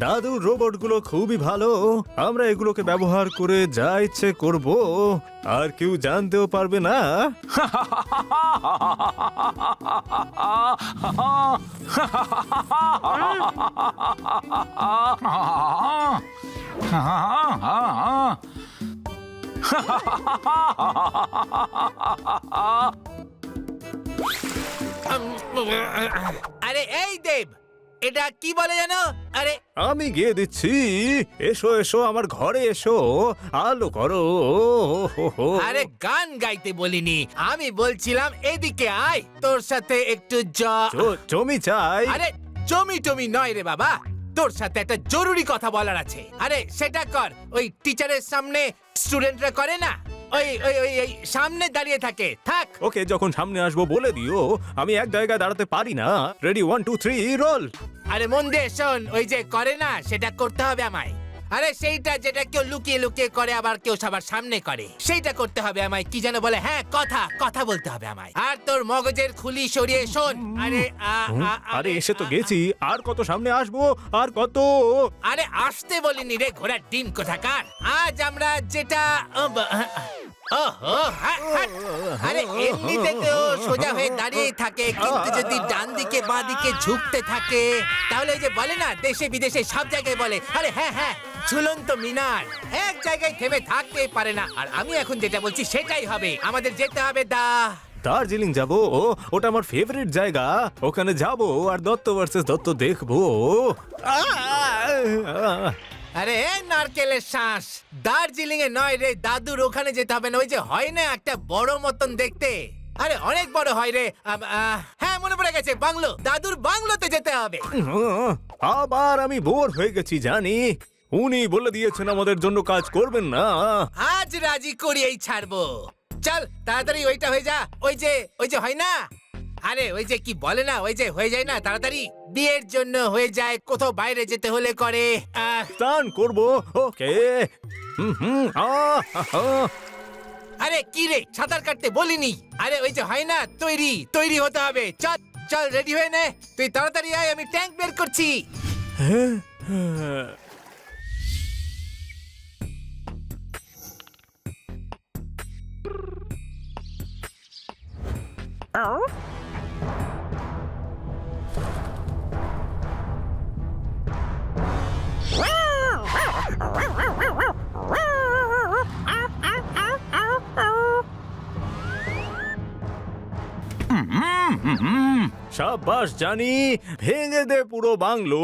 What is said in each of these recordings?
দাদুর রোবটগুলো খুবই ভালো। আমরা এগুলোকে ব্যবহার করে যা ইচ্ছে করব, আর কেউ জানতেও পারবে না। আরে এই দেব, এটা কি বলে জানো? আরে আমি গিয়ে দিচ্ছি। এসো এসো, আমার ঘরে এসো, আলো করো। আরে গান গাইতে বলিনি, আমি বলছিলাম এদিকে আয়, তোর সাথে একটু জমি চাই। আরে জমি টমি নয় রে বাবা, তোর সাথে একটা জরুরি কথা বলার আছে। আরে সেটা কর, ওই টিচারের সামনে স্টুডেন্টরা করে না, ওই ওই ওই ওই সামনে দাঁড়িয়ে থাকে, থাক। ওকে, যখন সামনে আসবো বলে দিও। আমি এক জায়গায় দাঁড়াতে পারি না। Ready, 1 2 3 roll. আরে মন দিয়ে শোন, ওই যে করে না সেটা করতে হবে আমায়। আরে সেইটা যেটা কেউ লুকিয়ে লুকিয়ে করে, আবার কেউ সবার সামনে করে, সেইটা করতে হবে আমায়। কি যেন বলে? হ্যাঁ, কথা কথা বলতে হবে আমায়। আর তোর মগজের খুলি সরিয়ে শোন। আরে আরে এসে তো গেছি, আর কত সামনে আসবো, আর কত? আরে আসতে বলিনি রে ঘোড়ার ডিম কোথাকার। আজ আমরা যেটা আরে এমনিতে কেউ সোজা হয়ে দাঁড়িয়ে থাকে, কিন্তু যদি ডান দিকে বাঁ দিকে ঝুঁকতে থাকে, তাহলে ওই যে বলে না, দেশে বিদেশে সব জায়গায় বলে, আরে হ্যাঁ হ্যাঁ, ঝুলন্ত মিনার এক জায়গায় থেমে থাকতে পারে না। আর আমি এখন যেটা বলছি সেটাই হবে, আমাদের যেতে হবে দার্জিলিং যাবো। ওটা আমার ফেভারিট জায়গা। ওখানে যাবো আর দত্ত ভার্সেস দত্ত দেখবো। আরে নারকেলের শ্বাস, দার্জিলিং এ নয় রে দাদুর ওখানে যেতে হবে না। ওই যে হয় না একটা বড় মতন দেখতে, আরে অনেক বড় হয় রে। হ্যাঁ মনে পড়ে গেছে, বাংলো, দাদুর বাংলোতে যেতে হবে। আবার আমি বোর হয়ে গেছি জানি। উনি বলে দিয়েছেন আমাদের জন্য কাজ করবেন না। আজ রাজি করিয়েই ছাড়বো। চল তাড়াতাড়ি ওইটা হয়ে যা, ওই যে হয় না, আরে ওই যে কি বলে না, ওই যে হয়ে যায় না তাড়াতাড়ি, বিয়ের জন্য হয়ে যায়, কোথাও বাইরে যেতে হলে করে। স্নান করবো। ওকে। আরে কি রে, সাঁতার কাটতে বলিনি। আরে ওই যে হয় না, তৈরি তৈরি হতে হবে। চল চল রেডি হয়ে নে, তুই তাড়াতাড়ি আয়, আমি ট্যাঙ্ক বের করছি। সাবাস জানি, ভেঙে দে পুরো বাংলো।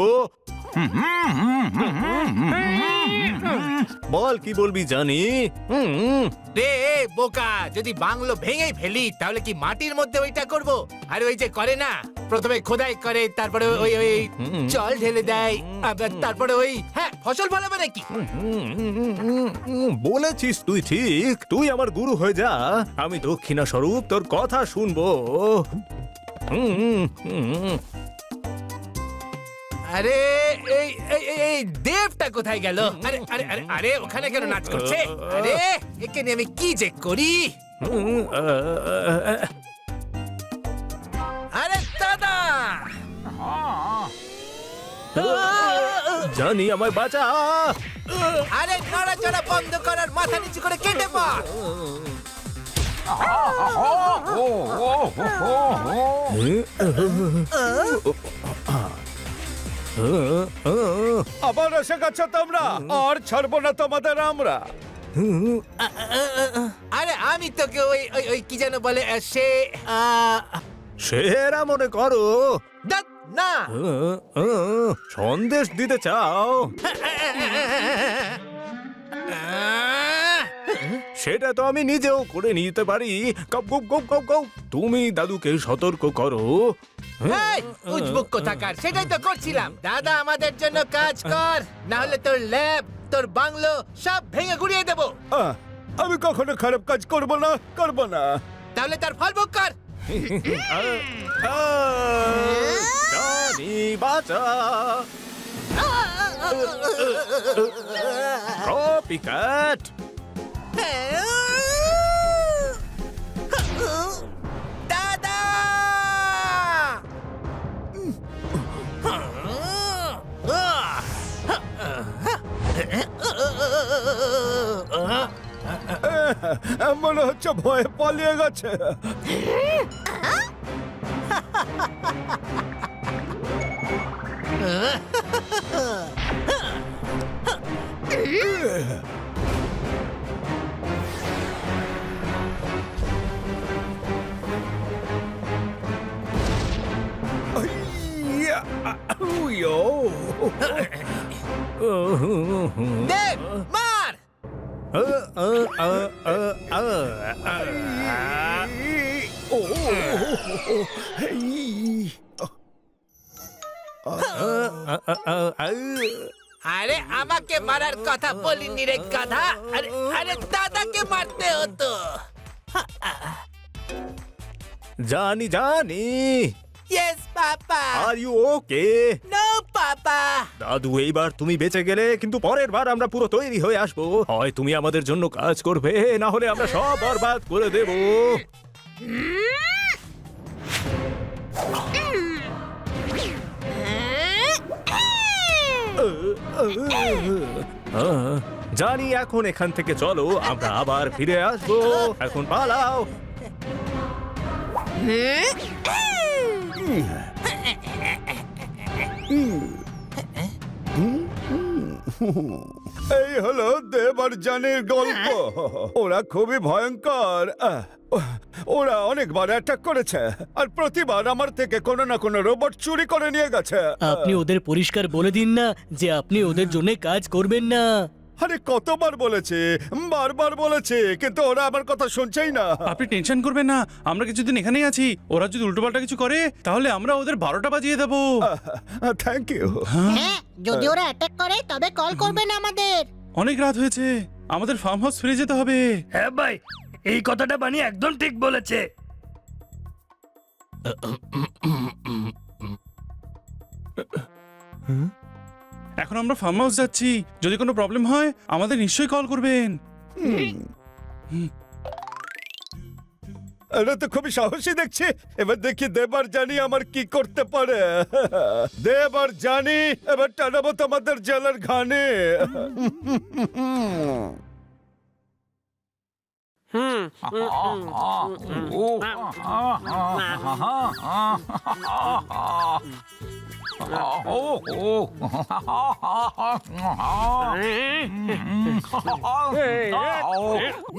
বল কি বলবি জানি। রে বোকা, যদি বাংলো ভেঙে ফেলি তাহলে কি মাটির মধ্যে ওইটা করব? আর ওই যে করে না, প্রথমে খোদাই করে, তারপরে ওই ওই জল ঢেলে দেয়, আবার তারপরে ওই হ্যাঁ ফসল ফলাবে নাকি? বলেছিস তুই ঠিক। তুই আমার গুরু হয়ে যা, আমি দক্ষিণা স্বরূপ তোর কথা শুনবো। আরে এই এই দেবটা কোথায় গেল? আরে আরে আরে আরে ওখানে কেন নাচ করছে? আরে একে নিয়ে আমি কি যে করি? আরে দাদা, জানি, আমায় বাঁচা। আরে নড়াচড়া বন্ধ করার, মাথা নিচু করে কেটে পড়। আবার এসে গেছো তোমরা, আর ছাড়বো না তোমাদের আমরা। আরে আমি তোকে ওই ওই ওই কি যেন বলে, সে সেরা মনে করো। ধ্যাৎ, না সন্দেশ দিতে চাও? সেটা তো আমি নিজেও করে নিতে পারি। গপ গপ গপ গপ গপ। তুমি দাদুকে সতর্ক করো। এই উজবুক কোথাকার, সেটাই তো করছিলাম। দাদা আমাদের জন্য কাজ কর, না হলে তোর ল্যাব, তোর বাংলো সব ভেঙে গুড়িয়ে দেবো। আমি কখনো খারাপ কাজ করবো না, করবো না। তাহলে তার ফল ভোগ কর। জানি, বাঁচা। কপিক্যাট। দাদা, মনে হচ্ছে ভয়ে পালিয়ে গেছে। ইয়া, উইয়ো। দেব মার। ও, এই। আরে আমাকে মারার কথা বলিনি রে গাধা। আরে আরে দাদাকে মারতে হতো। জানি জানি। Yes papa. Are you okay? No papa. দাদু, এইবার তুমি বেঁচে গেলে, কিন্তু পরের বার আমরা পুরো তৈরি হয়ে আসবো। হয় তুমি আমাদের জন্য কাজ করবে, না হলে আমরা সব বরবাদ করে দেব। জানি, এখন এখান থেকে চলো, আমরা আবার ফিরে আসবো। এখন পালাও। এই হলো দেব আর জানির গল্প। ওরা খুবই ভয়ঙ্কর। ওরা অনেকবার অ্যাটাক করেছে, আর প্রতিবার আমার থেকে কোনো না কোনো রোবট চুরি করে নিয়ে গেছে। আপনি ওদের পরিষ্কার বলে দিন না যে আপনি ওদের জন্য কাজ করবেন না। আরে কতবার বলেছে, বারবার বলেছে, কিন্তু ওরা আমার কথা শুনছেই না। আপনি টেনশন করবেন না, আমরা কিছুদিন এখানেই আছি। ওরা যদি উল্টোপাল্টা কিছু করে তাহলে আমরা ওদের 12টা বাজিয়ে দেবো। Thank you. হ্যাঁ, যদি ওরা অ্যাটাক করে তবে কল করবেন আমাদের। অনেক রাত হয়েছে, আমাদের ফার্ম হাউস ফিরে যেতে হবে। হ্যাঁ ভাই, এই কথাটা বানি একদম ঠিক বলেছে। এখন আমরা ফার্ম হাউস যাচ্ছি, যদি কোনো প্রবলেম হয় আমাদের নিশ্চয়ই কল করবেন। এটা তো খুবই সাহসী দেখছি। এবার দেখি দেবার জানি আমার কি করতে পারে। দেবার জানি, এবার টানাবো তোমাদের জেলার ঘানে।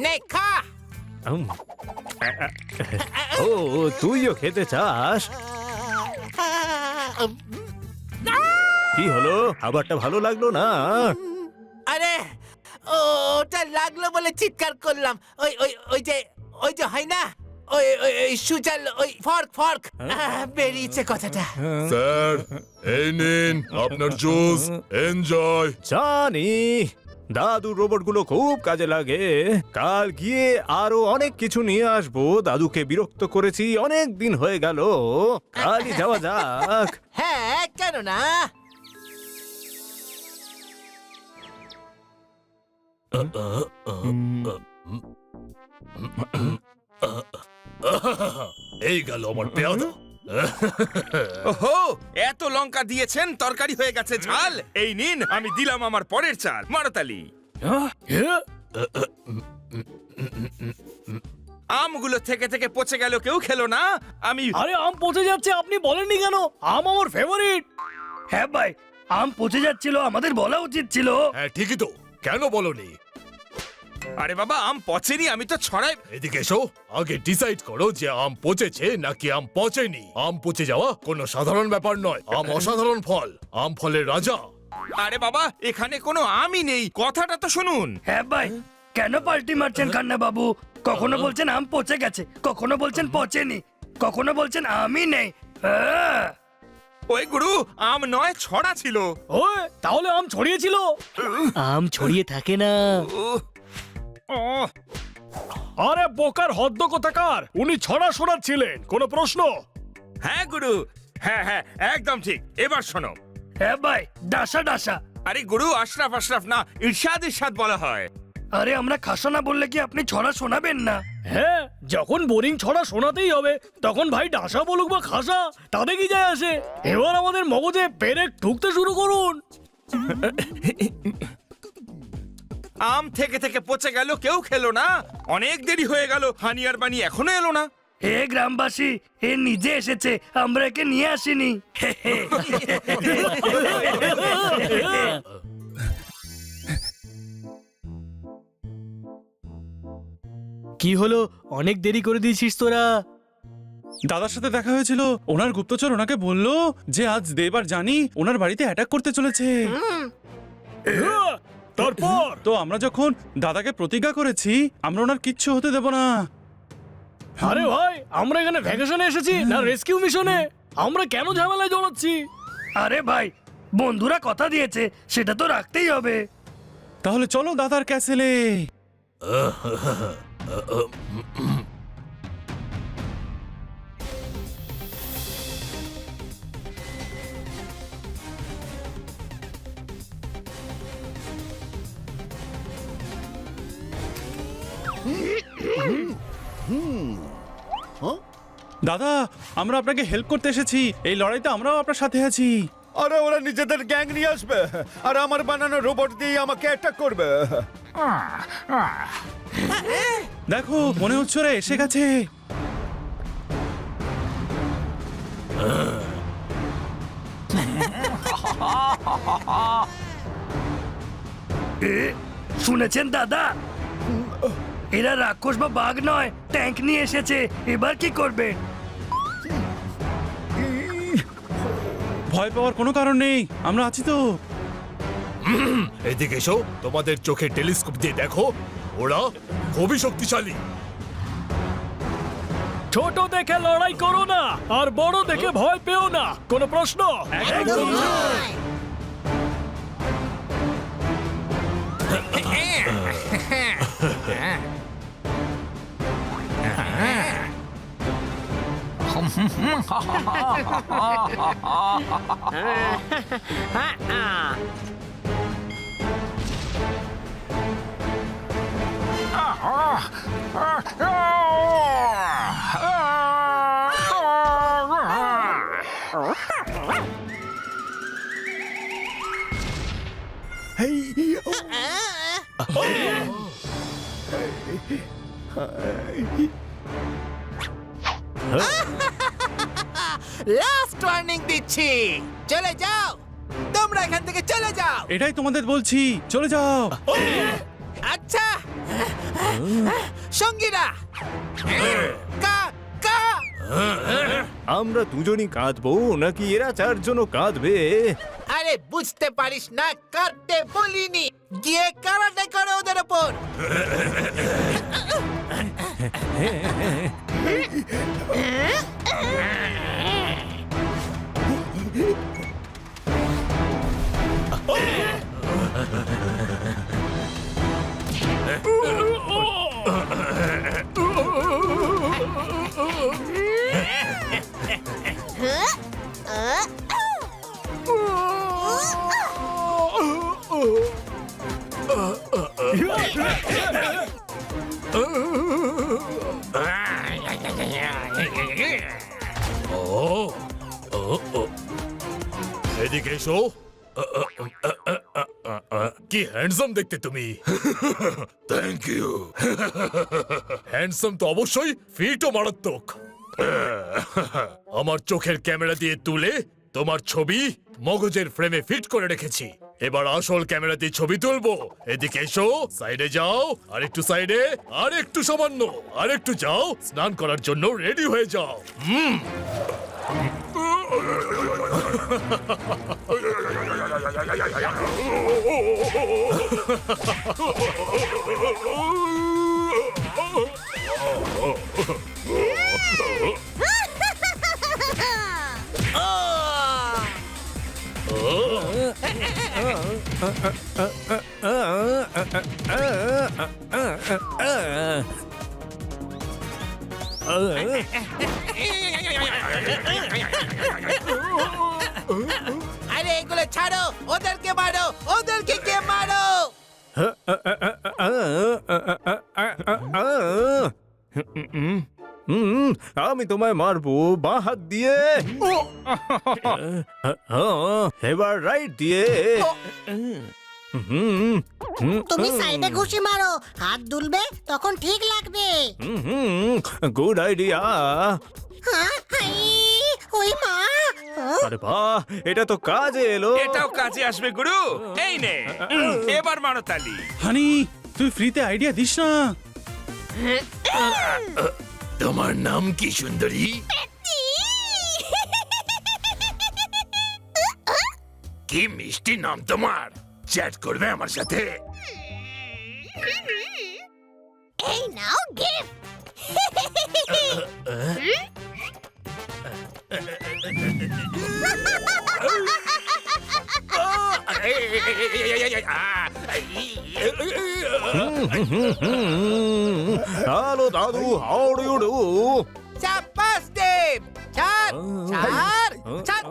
নে খা। ও, তুইও খেতে চাস? কি হলো, খাবারটা ভালো লাগলো না? আরে ওটা লাগলো বলে চিৎকার করলাম। ওই ওই ওই যে হয় না, ওই ওই ওই সুচাল, ওই ফর্ক ফর্ক বেরিয়েছে কথাটা। স্যার, এই নিন আপনার জুস, এনজয়। জানি, দাদু রোবটগুলো খুব কাজে লাগে। কাল গিয়ে আরো অনেক কিছু নিয়ে আসবো। দাদুকে বিরক্ত করেছি, অনেক দিন হয়ে গেল। কালই যাওয়া যাক। হ্যাঁ, কেন না? এই গেল আমার পেয়াদা। ওহো, এত লঙ্কা দিয়েছেন, তরকারি হয়ে গেছে ঝাল। এই নিন, আমি দিলাম আমার পরের চাল। মারতালি। আমগুলো থেকে থেকে পচে গেল, কেউ খেলো না। আমি আরে আম পচে যাচ্ছে, আপনি বলেননি কেন? আম আমার ফেভারিট। হ্যাঁ ভাই, আম পচে যাচ্ছিল, আমাদের বলা উচিত ছিল। হ্যাঁ ঠিকই তো, কেন বলনি? আরে বাবা, আম পচেনি, আমি তো ছড়াই। এদিকে এসো, আগে ডিসাইড করো যে আম পচেছে নাকি আম পচেনি। আম পচে যাওয়া কোনো সাধারণ ব্যাপার নয়, আম অসাধারণ ফল, আম ফলের রাজা। আরে বাবা, এখানে কোনো আমই নেই, কথাটা তো শুনুন। হ্যাঁ ভাই, কেন পাল্টি মারছেন কান্না বাবু? কখনো বলছেন আম পচে গেছে, কখনো বলছেন পচেনি, কখনো বলছেন আমই নেই। ওই গুরু, আম নয়, ছড়া ছিল। ওই তাহলে আম ছড়িয়েছিল? আম ছড়িয়ে থাকে না। আরে বোকার হদ্দ কোথাকার, উনি ছড়া শোনাচ্ছিলেন। কোনো প্রশ্ন? হ্যাঁ গুরু, হ্যাঁ হ্যাঁ, একদম ঠিক। এবার শোনো। হ্যাঁ ভাই, ডাসা ডাসা। আরে গুরু, আশরাফ আশরাফ না, ইরশাদ ইরশাদ বলা হয়। আরে আমরা খাসা না বললে কি আপনি ছড়া শোনাবেন না? হ্যাঁ, যখন বোরিং ছড়া শোনাতেই হবে তখন ভাই ডাসা বলুক বা খাসা, তাতে কি যায় আসে? এবার আমাদের মগজে পেরেক ঢুকতে শুরু করুন। আম থেকে থেকে পচে গেল, কেউ খেলো না। অনেক দেরি হয়ে গেল, হানি আর বানি এখনো এলো না। এ গ্রামবাসী, এ নিজে এসেছে, আমরা একে নিয়ে আসিনি। কি হলো, অনেক দেরি করে দিয়েছিস তোরা? দাদার সাথে দেখা হয়েছিল, ওনার গুপ্তচর ওনাকে বলল যে আজ দেবার জানি ওনার বাড়িতে অ্যাটাক করতে চলেছে। তারপর তো আমরা যখন দাদাকে প্রতিজ্ঞা করেছি আমরা ওনার কিচ্ছু হতে দেব না। আরে ভাই, আমরা এখানে ভ্যাকেশনে এসেছি না রেস্কিউ মিশনে? আমরা কেন ঝামেলায় জড়াচ্ছি? আরে ভাই, বন্ধুরা কথা দিয়েছে, সেটা তো রাখতেই হবে। তাহলে চলো দাদার ক্যাসেলে। দাদা, আমরা আপনাকে হেল্প করতে এসেছি, এই লড়াইতে আমরাও আপনার সাথে আছি। আরে ওরা নিজেদের গ্যাং নিয়ে আসবে আর আমার বানানো রোবট দিয়ে আমাকে অ্যাটাক করবে। দেখো, মনে হচ্ছে ওরা এসে গেছে। শুনেছেন দাদা, এরা রাক্ষস বা বাঘ নয়, ট্যাঙ্ক নিয়ে এসেছে। এবার কি করবে? ভয় পাওয়ার কোনো কারণ নেই, আমরা আছি তো। এদিকে এসো, তোমাদের চোখে টেলিস্কোপ দিয়ে দেখো, ওরা খুবই শক্তিশালী। ছোট দেখে লড়াই করো না, আর বড় দেখে ভয় পেও না। কোনো প্রশ্ন? লাস্ট ওয়ার্নিং দিচ্ছি, চলে যাও, তোমরা এখান থেকে চলে যাও। এটাই তোমাদের বলছি, চলে যাও। আচ্ছা সঙ্গীরা, কা কা আমরা দুজনই কাঁদবো নাকি এরা চারজনও কাঁদবে? আরে বুঝতে পারিস না, কাটতে বলিনি, গিয়ে কারাটে করে ওদের ওপর। এদিকে এসো। কি হ্যান্ডসাম দেখতে তুমি। Thank you. হ্যান্ডসাম তো অবশ্যই, ফিটও মারাত্মক। আমার চোখের ক্যামেরা দিয়ে তুলে তোমার ছবি মগজের ফ্রেমে ফিট করে রেখেছি। এবার আসল ক্যামেরা দিয়ে ছবি তুলবো। এদিকে এসো, সাইডে যাও, আর একটু সাইডে, আর একটু সামান্য, আর একটু যাও, স্নান করার জন্য রেডি হয়ে যাও। আরে এগুলো ছাড়ো, ওদেরকে মারো, ওদেরকে কে মারো। আমি তোমায় মারবো বাঁ হাত দিয়ে, এবার রাইট দিয়ে। তুমি সাইডে ঘুষি মারো, হাত দুলবে তখন ঠিক লাগবে। Good idea. হ্যাঁ, হাই, ওই মা। আরে বাহ, এটা তো কাজে এলো। এটাও কাজে আসবে গুরু। এই নে, এবার মারো তালি। হানি তুই ফ্রিতে আইডিয়া দিস না। তোমার নাম কি সুন্দরী? কি মিষ্টি নাম তোমার। চ্যাট করবে আমার সাথে? এই নাও গিফট। হ্যালো দাদু, হাউ ডু ইউ ডু? চাপাস দেব, ছাড় ছাড় ছাড়।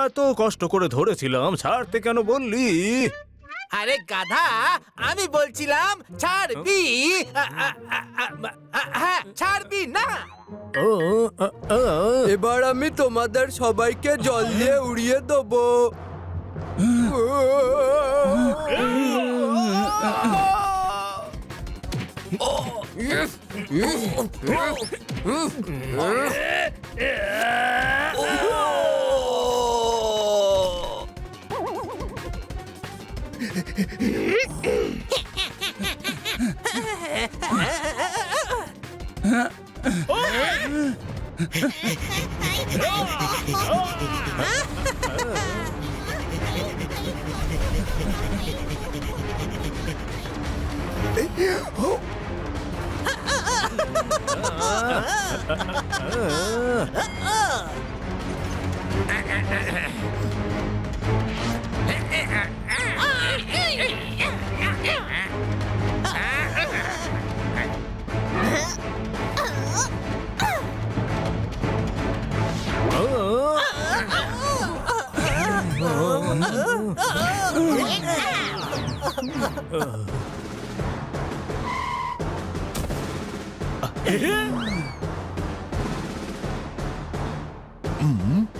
এত কষ্ট করে ধরেছিলাম, ছাড়তে কেন বললি? আরে গাধা, আমি বলছিলাম ছাড়বি। হ্যাঁ, ছাড়বি না। এবার আমি তোমাদের সবাইকে জল দিয়ে উড়িয়ে দেবো।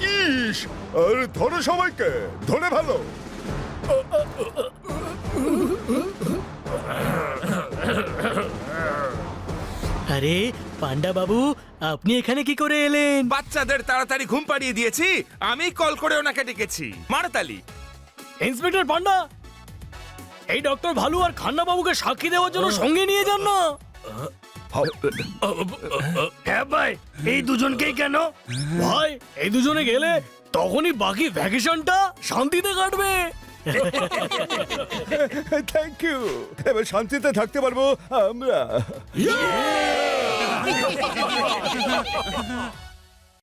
ইস, আর ধরো সবাইকে, ধরে ভালো। আরে পান্ডা বাবু, আপনি এখানে কি করে এলেন? বাচ্চাদের তাড়াতাড়ি ঘুম পাড়িয়ে দিয়েছি, আমি কল করে ওনাকে ডেকেছি। মারো তালি। ইন্সপেক্টর পান্ডা, এই ডক্টর ভালু আর খান্না বাবুকে সাক্ষী দেওয়ার জন্য সঙ্গে নিয়ে যান না। হ্যাঁ ভাই, এই দুজনকেই কেন? ভাই, এই দুজনে গেলে তখনই বাকি ভ্যাকেশনটা শান্তিতে কাটবে। Thank you. এবার শান্তিতে থাকতে পারবো আমরা।